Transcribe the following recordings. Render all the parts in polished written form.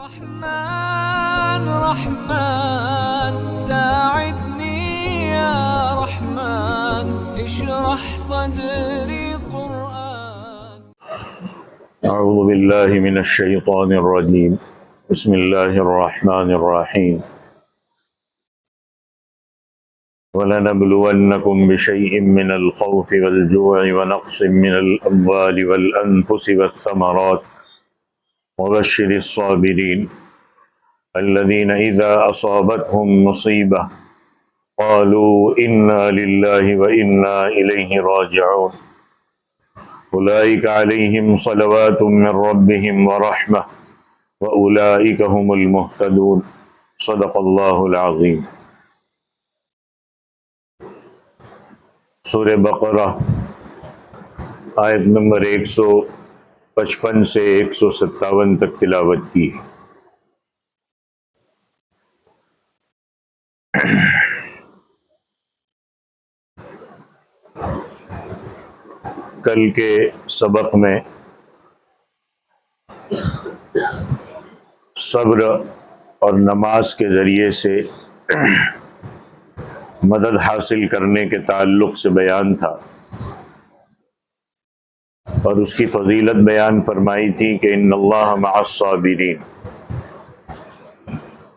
رحمن رحمن ساعدني يا رحمن اشرح صدري قرآن. أعوذ بالله من الشيطان الرجيم. بسم الله الرحمن الرحيم. وَلَنَبْلُوَنَّكُمْ بِشَيْءٍ مِّنَ الْخَوْفِ وَالْجُوعِ وَنَقْصٍ مِّنَ الْأَمْوَالِ وَالْأَنفُسِ وَالثَّمَرَاتِ وَبَشِّرِ الصَّابِرِينَ الَّذِينَ إِذَا أَصَابَتْهُم مُّصِيبَةٌ قَالُوا إِنَّا لِلَّهِ وَإِنَّا إِلَيْهِ راجعون أُولَٰئِكَ عَلَيْهِمْ صَلَوَاتٌ مِّن رَّبِّهِمْ وَرَحْمَةٌ وَأُولَٰئِكَ هُمُ الْمُهْتَدُونَ. صدق اللہ العظیم. سورہ بقرہ آیت نمبر 155 سے 157 تک تلاوت کی. کل کے سبق میں صبر اور نماز کے ذریعے سے مدد حاصل کرنے کے تعلق سے بیان تھا، اور اس کی فضیلت بیان فرمائی تھی کہ ان اللہ مع الصابرین،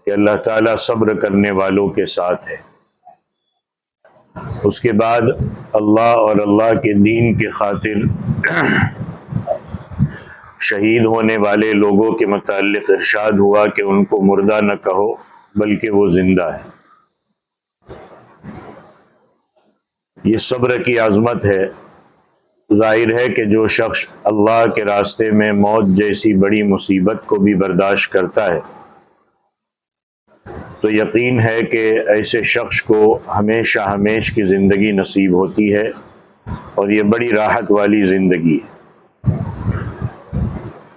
کہ اللہ تعالیٰ صبر کرنے والوں کے ساتھ ہے. اس کے بعد اللہ اور اللہ کے دین کی خاطر شہید ہونے والے لوگوں کے متعلق ارشاد ہوا کہ ان کو مردہ نہ کہو بلکہ وہ زندہ ہے. یہ صبر کی عظمت ہے. ظاہر ہے کہ جو شخص اللہ کے راستے میں موت جیسی بڑی مصیبت کو بھی برداشت کرتا ہے تو یقین ہے کہ ایسے شخص کو ہمیشہ ہمیش کی زندگی نصیب ہوتی ہے، اور یہ بڑی راحت والی زندگی ہے.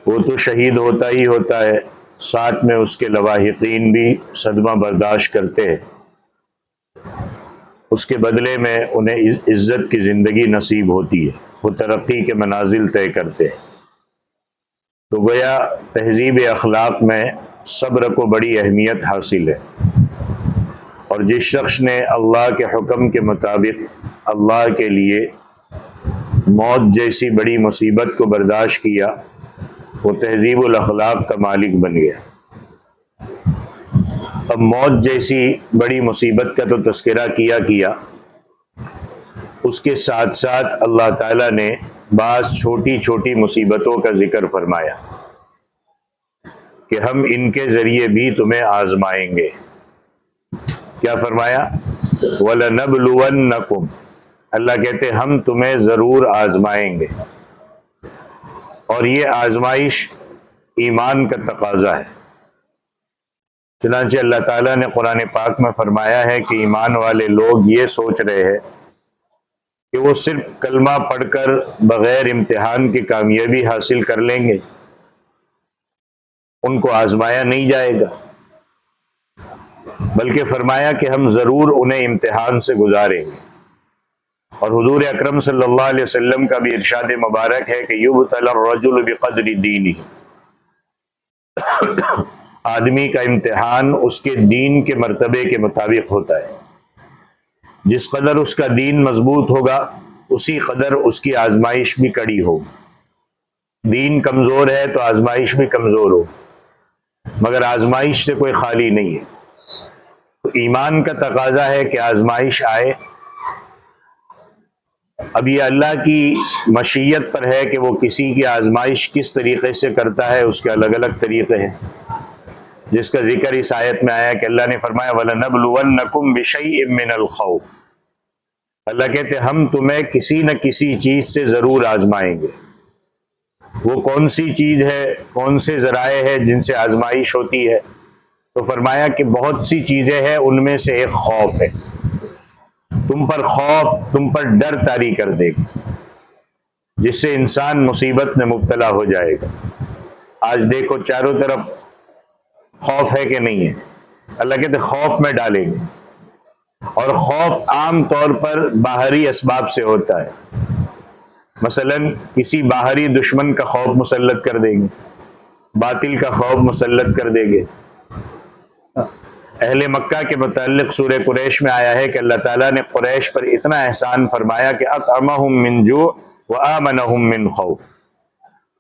وہ تو شہید ہوتا ہی ہوتا ہے، ساتھ میں اس کے لواحقین بھی صدمہ برداشت کرتے ہیں. اس کے بدلے میں انہیں عزت کی زندگی نصیب ہوتی ہے، وہ ترقی کے منازل طے کرتے ہیں. تو گویا تہذیب اخلاق میں صبر کو بڑی اہمیت حاصل ہے، اور جس شخص نے اللہ کے حکم کے مطابق اللہ کے لیے موت جیسی بڑی مصیبت کو برداشت کیا وہ تہذیب الاخلاق کا مالک بن گیا. اب موت جیسی بڑی مصیبت کا تو تذکرہ کیا، اس کے ساتھ ساتھ اللہ تعالیٰ نے بعض چھوٹی چھوٹی مصیبتوں کا ذکر فرمایا کہ ہم ان کے ذریعے بھی تمہیں آزمائیں گے. کیا فرمایا؟ وَلَنَبْلُوَنَّكُمْ، اللہ کہتے ہم تمہیں ضرور آزمائیں گے. اور یہ آزمائش ایمان کا تقاضا ہے. چنانچہ اللہ تعالیٰ نے قرآن پاک میں فرمایا ہے کہ ایمان والے لوگ یہ سوچ رہے ہیں کہ وہ صرف کلمہ پڑھ کر بغیر امتحان کی کامیابی حاصل کر لیں گے، ان کو آزمایا نہیں جائے گا، بلکہ فرمایا کہ ہم ضرور انہیں امتحان سے گزاریں گے. اور حضور اکرم صلی اللہ علیہ وسلم کا بھی ارشاد مبارک ہے کہ یبتلی الرجل بقدر دینہ، آدمی کا امتحان اس کے دین کے مرتبے کے مطابق ہوتا ہے. جس قدر اس کا دین مضبوط ہوگا اسی قدر اس کی آزمائش بھی کڑی ہوگی. دین کمزور ہے تو آزمائش بھی کمزور ہو، مگر آزمائش سے کوئی خالی نہیں ہے. تو ایمان کا تقاضا ہے کہ آزمائش آئے. اب یہ اللہ کی مشیت پر ہے کہ وہ کسی کی آزمائش کس طریقے سے کرتا ہے، اس کے الگ الگ طریقے ہیں، جس کا ذکر اس آیت میں آیا کہ اللہ نے فرمایا وَلَنَبْلُوَنَّكُمْ بِشَيْءٍ مِّنَ الْخَوْفِ. اللہ کہتے ہم تمہیں کسی نہ کسی چیز سے ضرور آزمائیں گے. وہ کون سی چیز ہے، کون سے ذرائع ہے جن سے آزمائش ہوتی ہے؟ تو فرمایا کہ بہت سی چیزیں ہیں، ان میں سے ایک خوف ہے. تم پر خوف، تم پر ڈر طاری کر دے گا، جس سے انسان مصیبت میں مبتلا ہو جائے گا. آج دیکھو چاروں طرف خوف ہے کہ نہیں ہے؟ اللہ کہتے خوف میں ڈالیں گے. اور خوف عام طور پر باہری اسباب سے ہوتا ہے. مثلا کسی باہری دشمن کا خوف مسلط کر دیں گے، باطل کا خوف مسلط کر دیں گے۔ اہل مکہ کے متعلق سورہ قریش میں آیا ہے کہ اللہ تعالیٰ نے قریش پر اتنا احسان فرمایا کہ اطعمہم من جوع وآمنہم من خوف،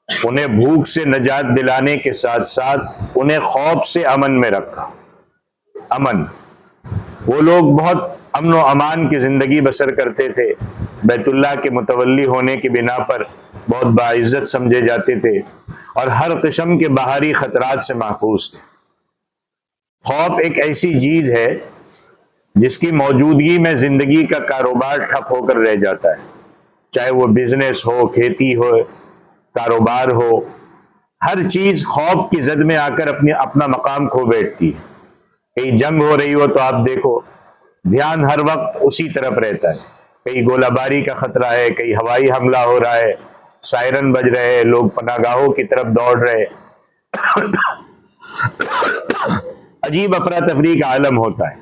انہیں بھوک سے نجات دلانے کے ساتھ ساتھ انہیں خوف سے امن میں رکھا۔ امن، وہ لوگ بہت امن و امان کی زندگی بسر کرتے تھے، بیت اللہ کے متولی ہونے کی بنا پر بہت باعزت سمجھے جاتے تھے اور ہر قسم کے باہری خطرات سے محفوظ تھے۔ خوف ایک ایسی چیز ہے جس کی موجودگی میں زندگی کا کاروبار ٹھپ ہو کر رہ جاتا ہے، چاہے وہ بزنس ہو، کھیتی ہو، کاروبار ہو، ہر چیز خوف کی زد میں آ کر اپنا مقام کھو بیٹھتی ہے۔ کہیں جنگ ہو رہی ہو تو آپ دیکھو دھیان ہر وقت اسی طرف رہتا ہے، کہیں گولہ باری کا خطرہ ہے، کہیں ہوائی حملہ ہو رہا ہے، سائرن بج رہے ہیں، لوگ پناہ گاہوں کی طرف دوڑ رہے، عجیب افراتفری کا عالم ہوتا ہے،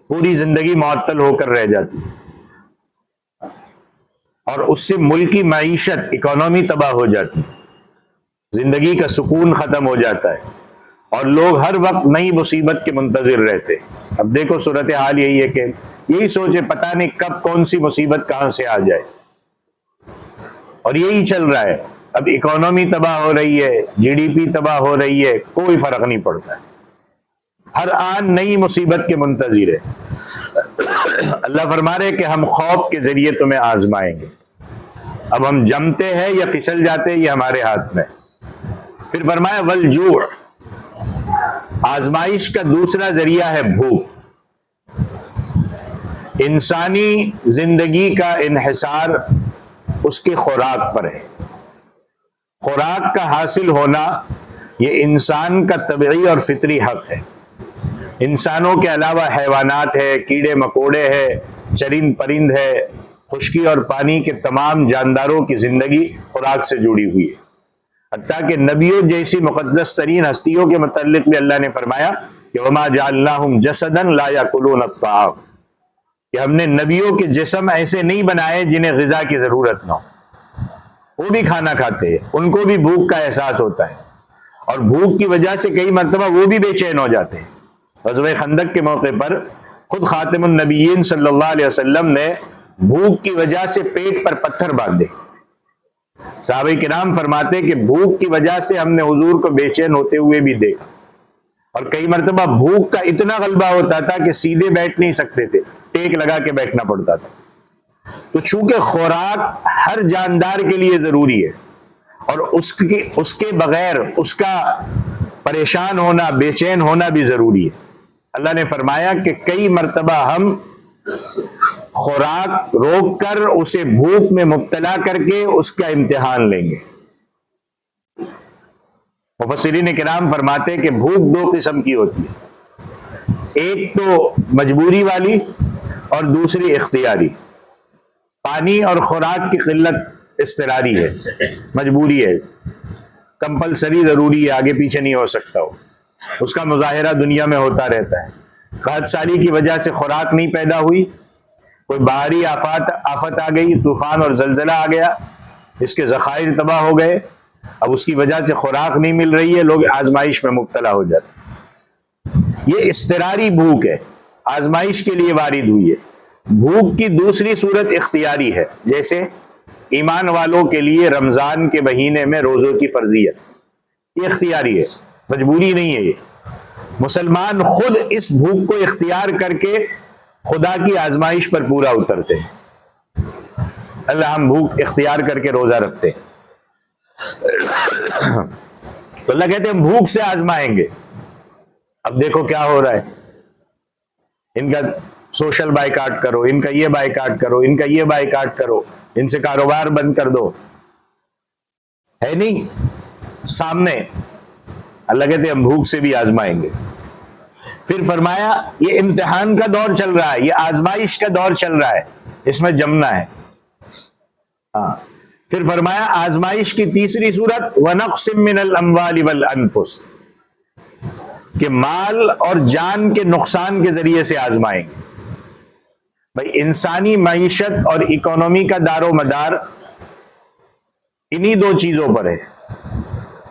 پوری زندگی معطل ہو کر رہ جاتی ہے اور اس سے ملک کی معیشت، اکانومی تباہ ہو جاتی ہے، زندگی کا سکون ختم ہو جاتا ہے اور لوگ ہر وقت نئی مصیبت کے منتظر رہتے۔ اب دیکھو صورتحال یہی ہے کہ یہی سوچے پتہ نہیں کب کون سی مصیبت کہاں سے آ جائے، اور یہی چل رہا ہے۔ اب اکانومی تباہ ہو رہی ہے، جی ڈی پی تباہ ہو رہی ہے، کوئی فرق نہیں پڑتا ہے، ہر آن نئی مصیبت کے منتظر ہے۔ اللہ فرما رہے کہ ہم خوف کے ذریعے تمہیں آزمائیں گے، اب ہم جمتے ہیں یا پھسل جاتے ہیں یہ ہمارے ہاتھ میں۔ پھر فرمایا والجوع، آزمائش کا دوسرا ذریعہ ہے بھوک۔ انسانی زندگی کا انحصار اس کی خوراک پر ہے، خوراک کا حاصل ہونا یہ انسان کا طبعی اور فطری حق ہے۔ انسانوں کے علاوہ حیوانات ہے، کیڑے مکوڑے ہے، چرند پرند ہے، خشکی اور پانی کے تمام جانداروں کی زندگی خوراک سے جڑی ہوئی ہے۔ حتیٰ کہ نبیوں جیسی مقدس ترین ہستیوں کے متعلق بھی اللہ نے فرمایا کہ وَمَا جَعَلْنَاهُمْ جَسَدًا لَا يَأْكُلُونَ الطَّعَامَ، کہ ہم نے نبیوں کے جسم ایسے نہیں بنائے جنہیں غذا کی ضرورت نہ ہو، وہ بھی کھانا کھاتے ہیں، ان کو بھی بھوک کا احساس ہوتا ہے اور بھوک کی وجہ سے کئی مرتبہ وہ بھی بے چین ہو جاتے ہیں۔ غزوہ خندق کے موقع پر خود خاتم النبیین صلی اللہ علیہ وسلم نے بھوک کی وجہ سے پیٹ پر پتھر باندھے۔ صحابہ کرام فرماتے کہ بھوک کی وجہ سے ہم نے حضور کو بے چین ہوتے ہوئے بھی دیکھا، اور کئی مرتبہ بھوک کا اتنا غلبہ ہوتا تھا کہ سیدھے بیٹھ نہیں سکتے تھے، ٹیک لگا کے بیٹھنا پڑتا تھا۔ تو چونکہ خوراک ہر جاندار کے لیے ضروری ہے اور اس کے بغیر اس کا پریشان ہونا، بے چین ہونا بھی ضروری ہے، اللہ نے فرمایا کہ کئی مرتبہ ہم خوراک روک کر اسے بھوک میں مبتلا کر کے اس کا امتحان لیں گے۔ مفسرین کرام فرماتے کہ بھوک دو قسم کی ہوتی ہے، ایک تو مجبوری والی اور دوسری اختیاری۔ پانی اور خوراک کی قلت اضطراری ہے، مجبوری ہے، کمپلسری ضروری ہے، آگے پیچھے نہیں ہو سکتا ہو، اس کا مظاہرہ دنیا میں ہوتا رہتا ہے۔ قحط سالی کی وجہ سے خوراک نہیں پیدا ہوئی، کوئی باہری آفت آ گئی، طوفان اور زلزلہ آ گیا، اس کے ذخائر تباہ ہو گئے، اب اس کی وجہ سے خوراک نہیں مل رہی ہے، لوگ آزمائش میں مبتلا ہو جاتے ہیں۔ یہ اضطراری بھوک ہے، آزمائش کے لیے وارد ہوئی ہے۔ بھوک کی دوسری صورت اختیاری ہے، جیسے ایمان والوں کے لیے رمضان کے مہینے میں روزوں کی فرضیت، یہ اختیاری ہے، مجبوری نہیں ہے۔ یہ مسلمان خود اس بھوک کو اختیار کر کے خدا کی آزمائش پر پورا اترتے ہیں۔ اللہ ہم بھوک اختیار کر کے روزہ رکھتے ہیں، تو اللہ کہتے ہیں ہم بھوک سے آزمائیں گے۔ اب دیکھو کیا ہو رہا ہے، ان کا سوشل بائیکاٹ کرو، ان کا یہ بائیکاٹ کرو، ان کا یہ بائیکاٹ کرو، ان سے کاروبار بند کر دو، ہے نہیں سامنے۔ اللہ کہتے ہیں ہم بھوک سے بھی آزمائیں گے۔ پھر فرمایا یہ امتحان کا دور چل رہا ہے، یہ آزمائش کا دور چل رہا ہے، اس میں جمنا ہے۔ ہاں پھر فرمایا آزمائش کی تیسری صورت وَنَقْصٍ مِّنَ الْأَمْوَالِ وَالْأَنفُسِ، کہ مال اور جان کے نقصان کے ذریعے سے آزمائیں گے۔ بھائی انسانی معیشت اور اکانومی کا دار و مدار انہی دو چیزوں پر ہے،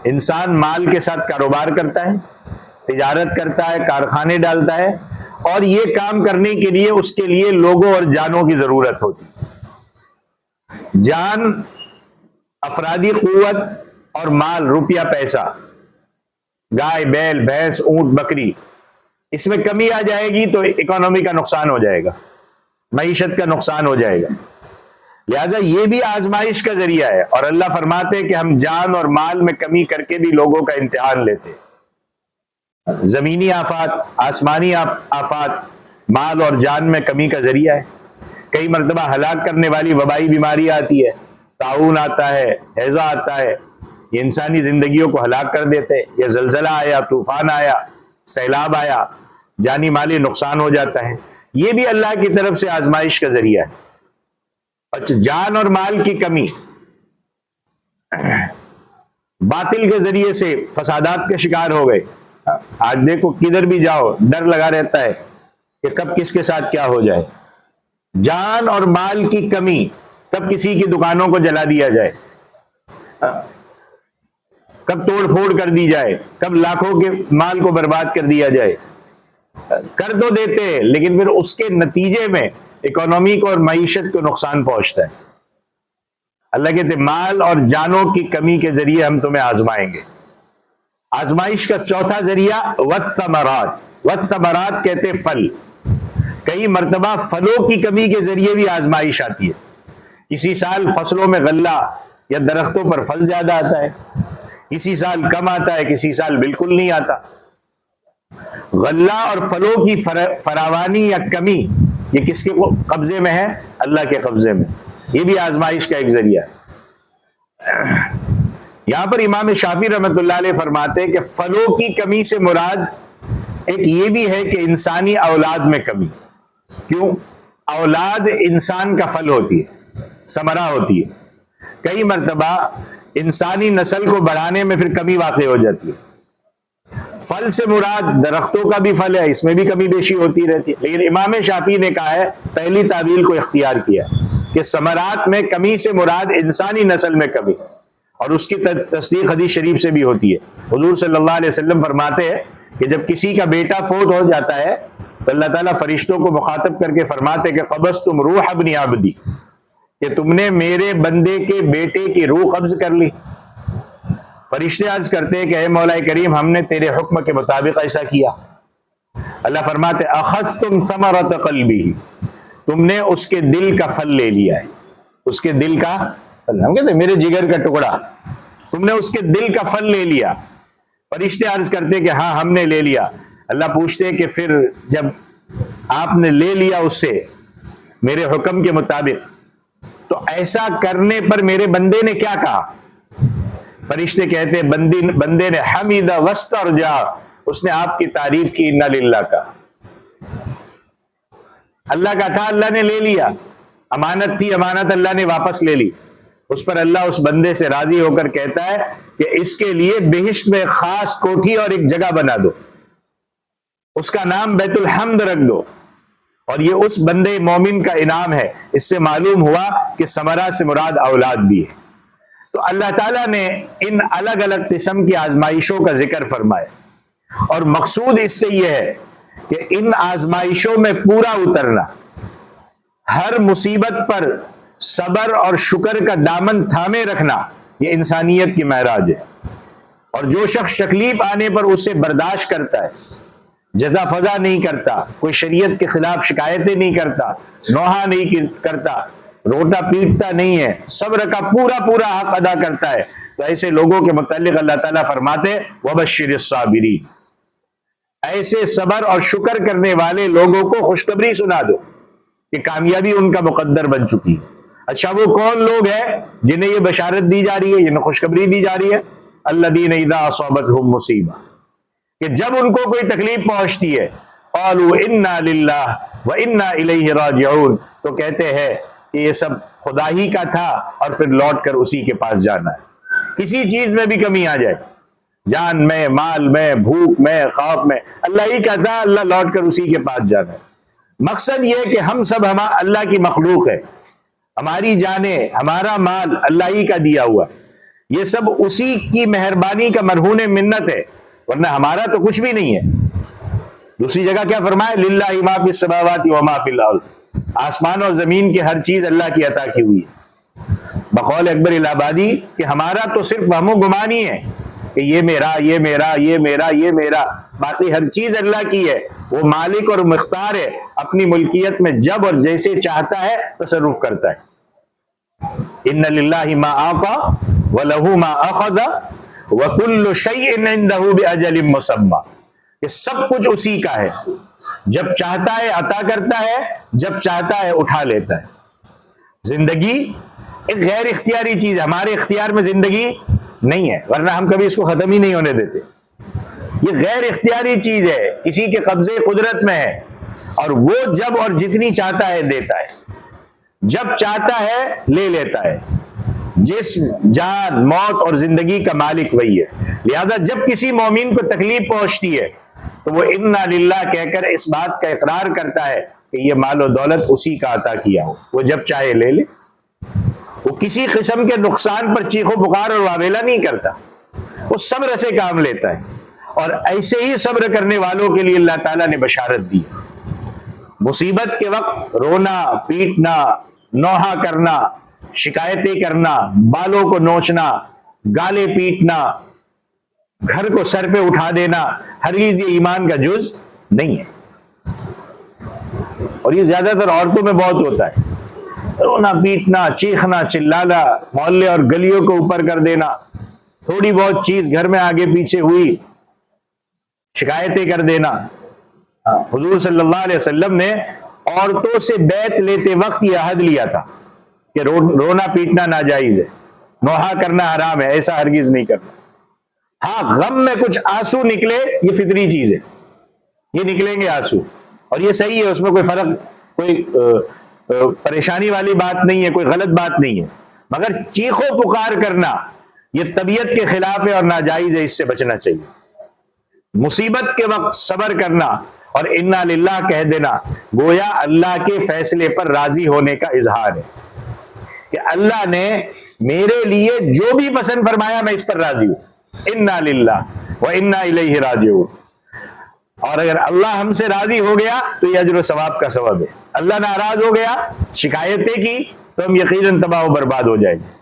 انسان مال کے ساتھ کاروبار کرتا ہے، تجارت کرتا ہے، کارخانے ڈالتا ہے، اور یہ کام کرنے کے لیے اس کے لیے لوگوں اور جانوں کی ضرورت ہوتی ہے۔ جان، افرادی قوت اور مال، روپیہ پیسہ، گائے، بیل، بھینس، اونٹ، بکری، اس میں کمی آ جائے گی تو اکانومی کا نقصان ہو جائے گا، معیشت کا نقصان ہو جائے گا۔ لہذا یہ بھی آزمائش کا ذریعہ ہے، اور اللہ فرماتے ہیں کہ ہم جان اور مال میں کمی کر کے بھی لوگوں کا امتحان لیتے ہیں۔ زمینی آفات، آسمانی آفات مال اور جان میں کمی کا ذریعہ ہے۔ کئی مرتبہ ہلاک کرنے والی وبائی بیماری آتی ہے، طاعون آتا ہے، ہیضہ آتا ہے، یہ انسانی زندگیوں کو ہلاک کر دیتے ہیں۔ یا زلزلہ آیا، طوفان آیا، سیلاب آیا، جانی مالی نقصان ہو جاتا ہے، یہ بھی اللہ کی طرف سے آزمائش کا ذریعہ ہے۔ اچھا، جان اور مال کی کمی، باطل کے ذریعے سے فسادات کے شکار ہو گئے۔ آج دیکھو کدھر بھی جاؤ ڈر لگا رہتا ہے کہ کب کس کے ساتھ کیا ہو جائے۔ جان اور مال کی کمی، کب کسی کی دکانوں کو جلا دیا جائے، کب توڑ پھوڑ کر دی جائے، کب لاکھوں کے مال کو برباد کر دیا جائے۔ کر تو دیتے ہیں لیکن پھر اس کے نتیجے میں اکانومی کو اور معیشت کو نقصان پہنچتا ہے۔ اللہ کہتے مال اور جانوں کی کمی کے ذریعے ہم تمہیں آزمائیں گے۔ آزمائش کا چوتھا ذریعہ والثمرات، والثمرات کہتے پھل۔ کئی مرتبہ پھلوں کی کمی کے ذریعے بھی آزمائش آتی ہے۔ کسی سال فصلوں میں غلہ یا درختوں پر پھل زیادہ آتا ہے، کسی سال کم آتا ہے، کسی سال بالکل نہیں آتا۔ غلہ اور پھلوں کی فراوانی یا کمی یہ کس کے قبضے میں ہے؟ اللہ کے قبضے میں۔ یہ بھی آزمائش کا ایک ذریعہ ہے۔ یہاں پر امام شافعی رحمۃ اللہ علیہ فرماتے ہیں کہ پھلوں کی کمی سے مراد ایک یہ بھی ہے کہ انسانی اولاد میں کمی۔ کیوں؟ اولاد انسان کا پھل ہوتی ہے، ثمرہ ہوتی ہے۔ کئی مرتبہ انسانی نسل کو بڑھانے میں پھر کمی واقع ہو جاتی ہے۔ پھل سے مراد درختوں کا بھی پھل ہے، اس میں بھی کمی بیشی ہوتی رہتی ہے، لیکن امام شافعی نے کہا ہے، پہلی تعویل کو اختیار کیا کہ ثمرات میں کمی سے مراد انسانی نسل میں کمی، اور اس کی تصدیق حدیث شریف سے بھی ہوتی ہے۔ حضور صلی اللہ علیہ وسلم فرماتے ہیں کہ جب کسی کا بیٹا فوت ہو جاتا ہے تو اللہ تعالیٰ فرشتوں کو مخاطب کر کے فرماتے کہ قبضتم روح ابن عبدی، کہ تم نے میرے بندے کے بیٹے کی روح قبض کر لی۔ فرشتے عرض کرتے ہیں کہ اے مولا کریم، ہم نے تیرے حکم کے مطابق ایسا کیا۔ اللہ فرماتے اخذتم ثمرۃ قلبہ، تم نے اس کے دل کا پھل لے لیا ہے۔ اس کے دل کا پھل، ہم کہتے ہیں میرے جگر کا ٹکڑا، تم نے اس کے دل کا پھل لے لیا۔ فرشتے عرض کرتے کہ ہاں ہم نے لے لیا۔ اللہ پوچھتے کہ پھر جب آپ نے لے لیا اس سے میرے حکم کے مطابق، تو ایسا کرنے پر میرے بندے نے کیا کہا؟ فرشتے کہتے بندے نے حمید واسترجا، اس نے آپ کی تعریف کی، انا للہ کا۔ اللہ کا تھا، اللہ نے لے لیا، امانت تھی، امانت اللہ نے واپس لے لی۔ اس پر اللہ اس بندے سے راضی ہو کر کہتا ہے کہ اس کے لیے بہشت میں خاص کوٹھی اور ایک جگہ بنا دو، اس کا نام بیت الحمد رکھ دو، اور یہ اس بندے مومن کا انعام ہے۔ اس سے معلوم ہوا کہ ثمرہ سے مراد اولاد بھی ہے۔ تو اللہ تعالیٰ نے ان الگ الگ قسم کی آزمائشوں کا ذکر فرمایا، اور مقصود اس سے یہ ہے کہ ان آزمائشوں میں پورا اترنا، ہر مصیبت پر صبر اور شکر کا دامن تھامے رکھنا، یہ انسانیت کی معراج ہے۔ اور جو شخص تکلیف آنے پر اسے برداشت کرتا ہے، جزا فضا نہیں کرتا، کوئی شریعت کے خلاف شکایتیں نہیں کرتا، نوحہ نہیں کرتا، روٹا پیٹتا نہیں ہے، صبر کا پورا پورا حق ادا کرتا ہے، تو ایسے لوگوں کے متعلق اللہ تعالیٰ فرماتے وَبَشِّرِ الصَّابِرِينَ، ایسے صبر اور شکر کرنے والے لوگوں کو خوشخبری سنا دو کہ کامیابی ان کا مقدر بن چکی ہے۔ اچھا وہ کون لوگ ہیں جنہیں یہ بشارت دی جا رہی ہے، جنہیں خوشخبری دی جا رہی ہے؟ الذین اذا اصابتهم مصیبہ، کہ جب ان کو کوئی تکلیف پہنچتی ہے قالوا انا للہ وانا الیہ راجعون، تو کہتے ہیں کہ یہ سب خدا ہی کا تھا اور پھر لوٹ کر اسی کے پاس جانا ہے۔ کسی چیز میں بھی کمی آ جائے، جان میں، مال میں، بھوک میں، خوف میں، اللہ ہی کا تھا، اللہ لوٹ کر اسی کے پاس جانا ہے۔ مقصد یہ کہ ہم سب اللہ کی مخلوق ہے، ہماری جانیں، ہمارا مال اللہ ہی کا دیا ہوا، یہ سب اسی کی مہربانی کا مرہون منت ہے، ورنہ ہمارا تو کچھ بھی نہیں ہے۔ دوسری جگہ کیا فرمایا؟ للہ ما فی السماوات و ما فی الارض، آسمان اور زمین کی ہر چیز اللہ کی عطا کی ہوئی ہے۔ بقول اکبر الہ آبادی کہ ہمارا تو صرف وہم و گمان ہی ہے کہ یہ میرا، یہ میرا، یہ میرا، یہ میرا، باقی ہر چیز اللہ کی ہے۔ وہ مالک اور مختار ہے، اپنی ملکیت میں جب اور جیسے چاہتا ہے تصرف کرتا ہے۔ ان للہ ما اعطى وله ما اخذ وكل شيء عنده باجل مسمى، یہ سب کچھ اسی کا ہے، جب چاہتا ہے عطا کرتا ہے، جب چاہتا ہے اٹھا لیتا ہے۔ زندگی ایک غیر اختیاری چیز ہے، ہمارے اختیار میں زندگی نہیں ہے، ورنہ ہم کبھی اس کو ختم ہی نہیں ہونے دیتے۔ یہ غیر اختیاری چیز ہے، کسی کے قبضے قدرت میں ہے، اور وہ جب اور جتنی چاہتا ہے دیتا ہے، جب چاہتا ہے لے لیتا ہے۔ جسم، جان، موت اور زندگی کا مالک وہی ہے۔ لہذا جب کسی مومن کو تکلیف پہنچتی ہے تو وہ انا للہ کہہ کر اس بات کا اقرار کرتا ہے کہ یہ مال و دولت اسی کا عطا کیا ہو، وہ جب چاہے لے لے۔ وہ کسی قسم کے نقصان پر چیخ و پکار اور واویلا نہیں کرتا، وہ صبر سے کام لیتا ہے، اور ایسے ہی صبر کرنے والوں کے لیے اللہ تعالیٰ نے بشارت دی۔ مصیبت کے وقت رونا، پیٹنا، نوحہ کرنا، شکایتیں کرنا، بالوں کو نوچنا، گالے پیٹنا، گھر کو سر پہ اٹھا دینا، ہرگز یہ ایمان کا جز نہیں ہے۔ اور یہ زیادہ تر عورتوں میں بہت ہوتا ہے، رونا پیٹنا، چیخنا، چلانا، محلے اور گلیوں کو اوپر کر دینا، تھوڑی بہت چیز گھر میں آگے پیچھے ہوئی شکایتیں کر دینا۔ حضور صلی اللہ علیہ وسلم نے عورتوں سے بیعت لیتے وقت یہ عہد لیا تھا کہ رونا پیٹنا ناجائز ہے، نوحہ کرنا حرام ہے، ایسا ہرگز نہیں کرنا۔ ہاں، غم میں کچھ آنسو نکلے یہ فطری چیز ہے، یہ نکلیں گے آنسو، اور یہ صحیح ہے، اس میں کوئی فرق، کوئی پریشانی والی بات نہیں ہے، کوئی غلط بات نہیں ہے، مگر چیخ و پکار کرنا یہ طبیعت کے خلاف ہے اور ناجائز ہے، اس سے بچنا چاہیے۔ مصیبت کے وقت صبر کرنا اور انا للہ کہہ دینا گویا اللہ کے فیصلے پر راضی ہونے کا اظہار ہے کہ اللہ نے میرے لیے جو بھی پسند فرمایا میں اس پر راضی ہوں، انا للہ و انا الیہ راجعون۔ اور اگر اللہ ہم سے راضی ہو گیا تو یہ اجر و ثواب کا سبب ہے، اللہ ناراض ہو گیا، شکایتیں کی تو ہم یقیناً تباہ و برباد ہو جائیں گے۔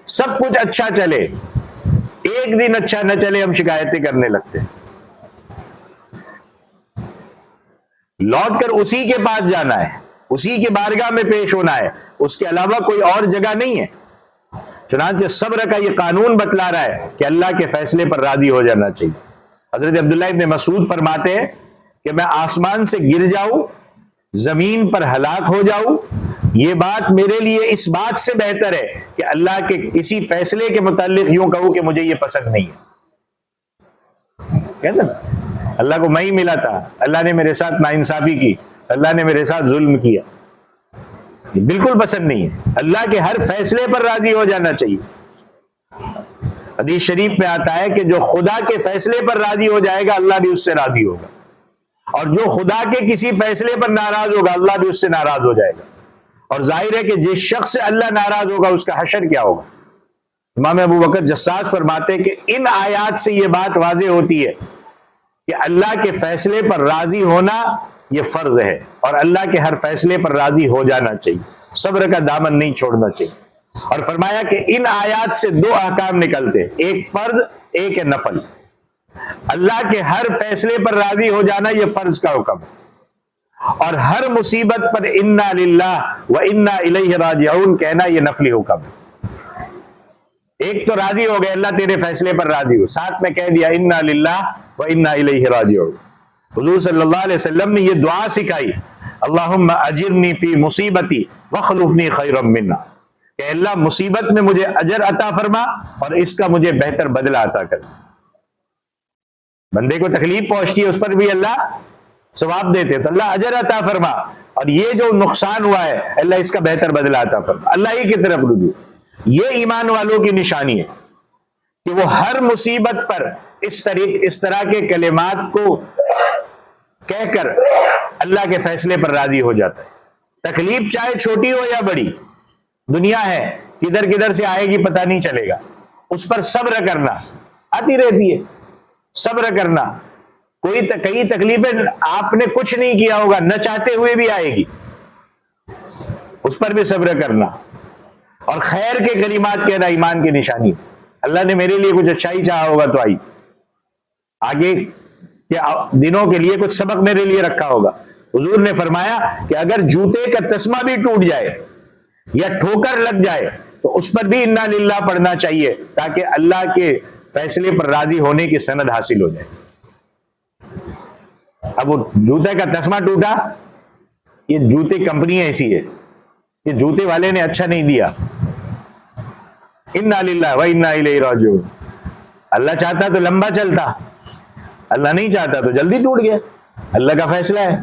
سب کچھ اچھا چلے، ایک دن اچھا نہ چلے ہم شکایتیں کرنے لگتے ہیں۔ لوٹ کر اسی کے پاس جانا ہے، اسی کے بارگاہ میں پیش ہونا ہے، اس کے علاوہ کوئی اور جگہ نہیں ہے۔ چنانچہ صبر کا یہ قانون بتلا رہا ہے کہ اللہ کے فیصلے پر راضی ہو جانا چاہیے۔ حضرت عبداللہ ابن مسعود فرماتے ہیں کہ میں آسمان سے گر جاؤں، زمین پر ہلاک ہو جاؤں، یہ بات میرے لیے اس بات سے بہتر ہے کہ اللہ کے کسی فیصلے کے متعلق یوں کہوں کہ مجھے یہ پسند نہیں ہے۔ کہتے نا اللہ کو میں ہی ملا تھا، اللہ نے میرے ساتھ ناانصافی کی، اللہ نے میرے ساتھ ظلم کیا، یہ بالکل پسند نہیں ہے۔ اللہ کے ہر فیصلے پر راضی ہو جانا چاہیے۔ حدیث شریف میں آتا ہے کہ جو خدا کے فیصلے پر راضی ہو جائے گا اللہ بھی اس سے راضی ہوگا، اور جو خدا کے کسی فیصلے پر ناراض ہوگا اللہ بھی اس سے ناراض ہو جائے گا۔ اور ظاہر ہے کہ جس شخص سے اللہ ناراض ہوگا اس کا حشر کیا ہوگا۔ امام ابو بکر جساس فرماتے ہیں کہ ان آیات سے یہ بات واضح ہوتی ہے کہ اللہ کے فیصلے پر راضی ہونا یہ فرض ہے، اور اللہ کے ہر فیصلے پر راضی ہو جانا چاہیے، صبر کا دامن نہیں چھوڑنا چاہیے۔ اور فرمایا کہ ان آیات سے دو احکام نکلتے، ایک فرض ایک ہے نفل۔ اللہ کے ہر فیصلے پر راضی ہو جانا یہ فرض کا حکم ہے، اور ہر مصیبت پر انا للہ و انا الیہ راجعون کہنا یہ نفلی حکم ہے۔ ایک تو راضی ہو گئے، اللہ تیرے فیصلے پر راضی ہو، ساتھ میں کہہ دیا انا للہ و انا الیہ راجعون۔ حضور صلی اللہ علیہ وسلم نے یہ دعا سکھائی، اللہم اجرنی فی مصیبتی واخلفنی خیرا منہا، کہ اللہ مصیبت میں مجھے اجر عطا فرما اور اس کا مجھے بہتر بدلہ عطا کر۔ بندے کو تکلیف پہنچتی ہے اس پر بھی اللہ ثواب دیتے، تو اللہ اجر عطا فرما، اور یہ جو نقصان ہوا ہے اللہ اس کا بہتر بدلہ عطا فرما، اللہ ہی کی طرف رجوع۔ یہ ایمان والوں کی نشانی ہے کہ وہ ہر مصیبت پر اس طرح کے کلمات کو کہہ کر اللہ کے فیصلے پر راضی ہو جاتا ہے۔ تکلیف چاہے چھوٹی ہو یا بڑی، دنیا ہے، کدھر کدھر سے آئے گی پتہ نہیں چلے گا. اس پر صبر کرنا، آتی رہتی ہے، صبر کرنا. کئی تکلیفیں آپ نے کچھ نہیں کیا ہوگا، نہ چاہتے ہوئے بھی آئے گی، اس پر بھی صبر کرنا. اور خیر کے کلمات کہنا ایمان کی نشانی. اللہ نے میرے لیے کچھ اچھائی چاہا ہوگا تو آئی، آگے کے دنوں کے لیے کچھ سبق میرے لیے رکھا ہوگا. حضور نے فرمایا کہ اگر جوتے کا تسمہ بھی ٹوٹ جائے یا ٹھوکر لگ جائے تو اس پر بھی انا للہ پڑھنا چاہیے، تاکہ اللہ کے فیصلے پر راضی ہونے کی سند حاصل ہو جائے. اب وہ جوتے کا تسمہ ٹوٹا، یہ جوتے کمپنی ایسی ہے، یہ جوتے والے نے اچھا نہیں دیا. انا للہ و انا الیہ راجعون. اللہ چاہتا تو لمبا چلتا، اللہ نہیں چاہتا تو جلدی ٹوٹ گیا، اللہ کا فیصلہ ہے.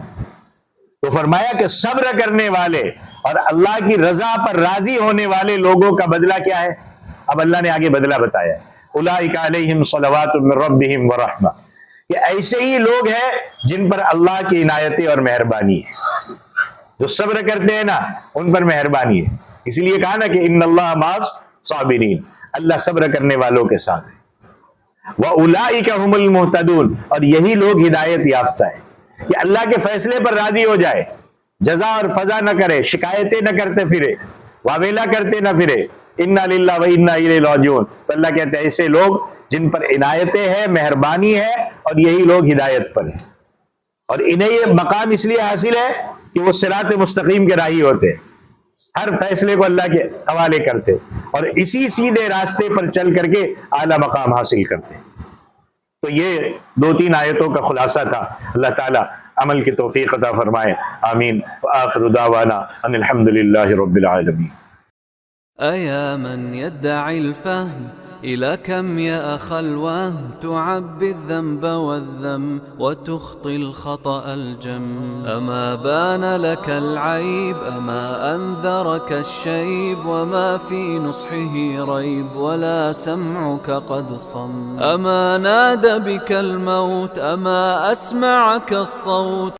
تو فرمایا کہ صبر کرنے والے اور اللہ کی رضا پر راضی ہونے والے لوگوں کا بدلہ کیا ہے؟ اب اللہ نے آگے بدلہ بتایا ہے. اولئک علیہم صلوات من ربہم ورحمہ. یہ ایسے ہی لوگ ہیں جن پر اللہ کی عنایتیں اور مہربانی ہے. جو صبر کرتے ہیں نا ان پر مہربانی ہے. اسی لیے کہا نا کہ ان اللہ مع الصابرین، اللہ صبر کرنے والوں کے ساتھ ہے. وَأُولَئِكَ هُمُ الْمُهْتَدُونَ. اور یہی لوگ ہدایت یافتہ ہیں کہ اللہ کے فیصلے پر راضی ہو جائے، جزا اور فضا نہ کرے، شکایتیں نہ کرتے پھرے، واویلا کرتے نہ پھرے. انا للہ و انا الیہ راجعون. تو اللہ کہتے ہیں ایسے لوگ جن پر عنایتیں ہیں، مہربانی ہے، اور یہی لوگ ہدایت پر ہیں. اور انہیں یہ مقام اس لیے حاصل ہے کہ وہ صراط مستقیم کے راہی ہوتے ہیں، ہر فیصلے کو اللہ کے حوالے کرتے اور اسی سیدھے راستے پر چل کر کے اعلیٰ مقام حاصل کرتے. تو یہ 2-3 آیتوں کا خلاصہ تھا. اللہ تعالیٰ عمل کی توفیق عطا فرمائے. آمین. وآخر دعوانا ان الحمد للہ رب العالمین. أيا من يدعي الفهم إلى كم يا أخ الوهم تعبي الذنب والذم وتخطي الخطأ الجم. أما بان لك العيب أما أنذرك الشيب وما في نصحه ريب ولا سمعك قد صم. أما نادى بك الموت أما أسمعك الصوت